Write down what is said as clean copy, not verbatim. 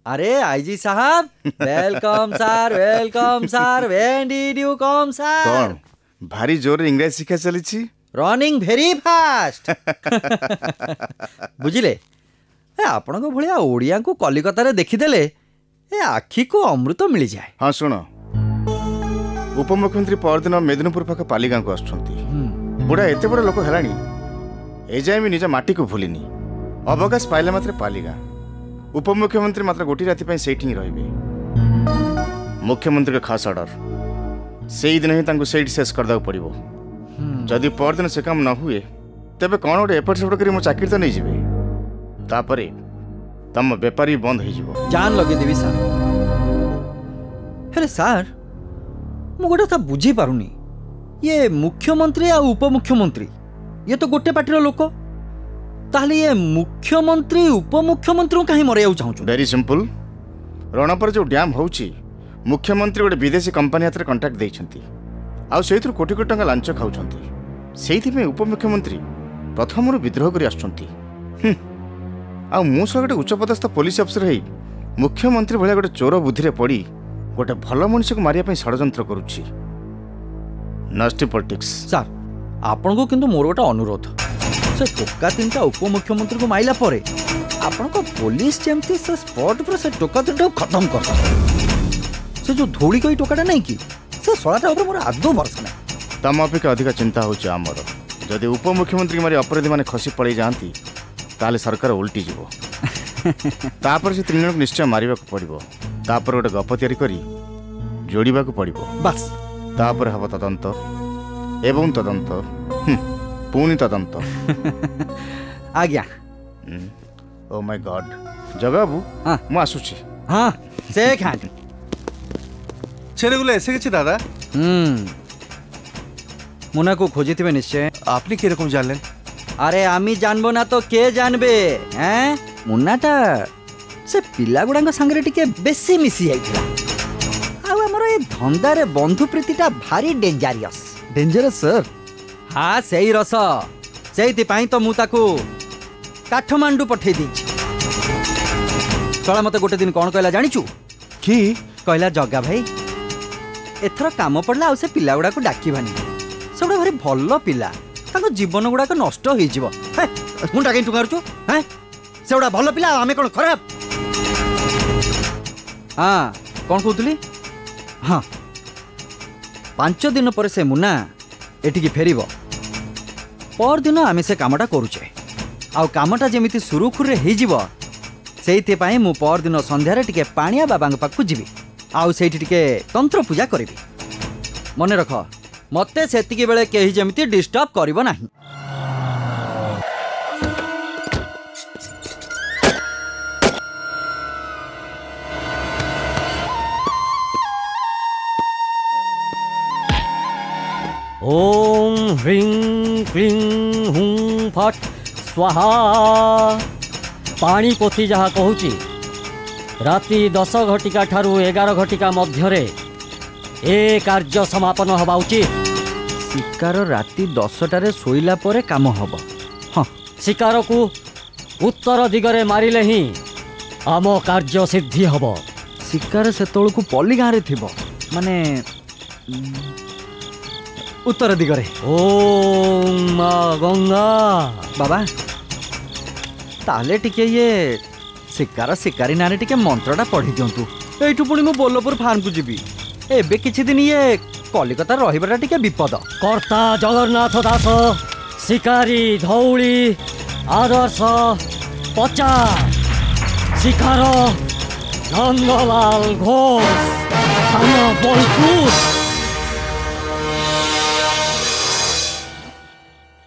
अरे आईजी साहब, welcome sir, when did you come sir? कौन भारी जोर इंग्लिश शिक्षा चली? Running very fast. बुझिले आपण को भलिया ओडिया को कलिकता रे देखिदेले ए आखी को अमृत मिल जाए। हाँ शुण, उपमुख्यमंत्री परदिन मेदिनीपुर पाख पालीगाँ को आसुछंती। बुढ़ा एते बड़ लोक हेलानी एजाए भी निज माटी को भूलिनी। अवकाश पाइले मात्र पालीगाँ, उपमुख्यमंत्री मात्र गोटी राति पई सेठी रहिबे। मुख्यमंत्री का खास ऑर्डर से दिन ही तांको सेठी शेष करदा पड़िबो। जदि परदिन से काम न हुए तेबे कौन गोटे एपट सेपट करी मो चाकरी तो नहीं जीवे। तापरे तम बेपारी बंद हो जीवो। जान लगे देवी सर। हेले सर मु गोटे था बुझी पारुनी, ये मुख्यमंत्री आ उपमुख्यमंत्री ये तो गोटे पार्टी लोक, ताहले ये मुख्यमंत्री उपमुख्यमंत्री कहीं मरिया चाहूँ? Very simple. रणपर जो डैम होउची मुख्यमंत्री गोटे विदेशी कंपनी हाथ में कंट्राक्ट देइछंती, आ सेइथुर कोटी कोटी टंका लांच खाउछंती। सेइथि में उपमुख्यमंत्री प्रथम विद्रोह कर आछंती। आ मु सह गोटे उच्चपदस्थ पुलिस अफसर है मुख्यमंत्री भाया गोटे चोर बुद्धि रे पड़ी गोटे भल मनुष्य को मारिया पई षडयंत्र करुछि। Nasty politics. सर आपण को किंतु मोर गोटे अनुरोध, से टोका तीनटा उपमुख्यमंत्री को माइला परे आपण को पुलिस जेमती से स्पॉट पर से टोका तीनटा खत्म कर। से जो धोड़ी कोई टोकाटा नहीं कि से सळाटा ऊपर मोर आदो भरोसा नहीं। तम अपेक्षा अधिक चिंता होछि आमर। जदि उपमुख्यमंत्री मारी अपराधी माने खसी पड़े जाती ताले सरकार उल्टी जीवो। तापर से तीन जन निश्चय मारिबा को पड़िबो। तापर गोटे गप तैयारी करी जोड़िबा को पड़िबो। बस तापर हब तदंत एवं तदंत पुणी तदंत। आज्ञा। ओ माय गॉड जगाबू मु आसुची। हाँ से खान ছেড়ে গুলো এসে গেছে দাদা। मुन्ना को खोजी थे निश्चय। আপনি কিরকম জানলেন? अरे आमी जानबो ना तो के जानबे हैं? मुन्नाटा से पिला गुडांग संगे टिके बेसी मिसी आइथिला। आ हमर ए धंदा रे बंधु प्रीतिटा भारी डेंजरियस। Dangerous sir? हाँ सही रस, सेइथि पई तो मु ताकू काठमांडू पठे दी। चला मते गोटे दिन कौन कहला जानिचू? कि कहला जग्गा भाई एथर काम पड़ला आ से पिला गुडा को डाकी भानी। से भारी भल पिला, ताको जीवन गुड़ाक नष्ट हो जीवो। मुंडा कहीं टुकारुचु हैं? से भल पिला आमे कौन खराब? हाँ कौन कहतुली? हाँ 5 दिन पर से मुन्ना एटिकी फेरिबो। पर दिन आमे से कामटा करूचे। आ कामटा जेमिति सुरुखुर रे हेई जीवो सेइते पई मु पर दिन संध्यारे टिके पानिया बाबांग पाखु जीवी। आउ सेठी टिके तंत्र पूजा करिवि। मने रख मते सेतिकी बेले केही जेमिति डिस्टर्ब करिवो नाही। ओम ह्रीं क्लीं हुं फट स्वाहा। पानी पोथी जहाँ कहूची राति 10 घटिका ठारू 11 घटिका मध्यरे ए कार्य समापन हवा उचित। शिकार राति 10टारे शोइला परे काम हब। हाँ शिकार को उत्तर दिगरे मारिले ही आम कार्य सिद्धि हब। शिकार सेतोल को पल्ली गाँव थिबो माने उत्तर दिगरे। ओम मां गंगा। बाबा ताले टिके ये शिकार शिकारी नारे टिके मंत्रटा पढ़ी दियंतु। एठु पुणी मु बोलपुर फार्म को जीवी। एबे किछि दिन ये कलिकता रहिबाटा टिके विपद। कर्ता जगन्नाथ दास, शिकारी धौली, आदर्श पचा, शिकार नंदलाल घोष, थाना बोलपुर।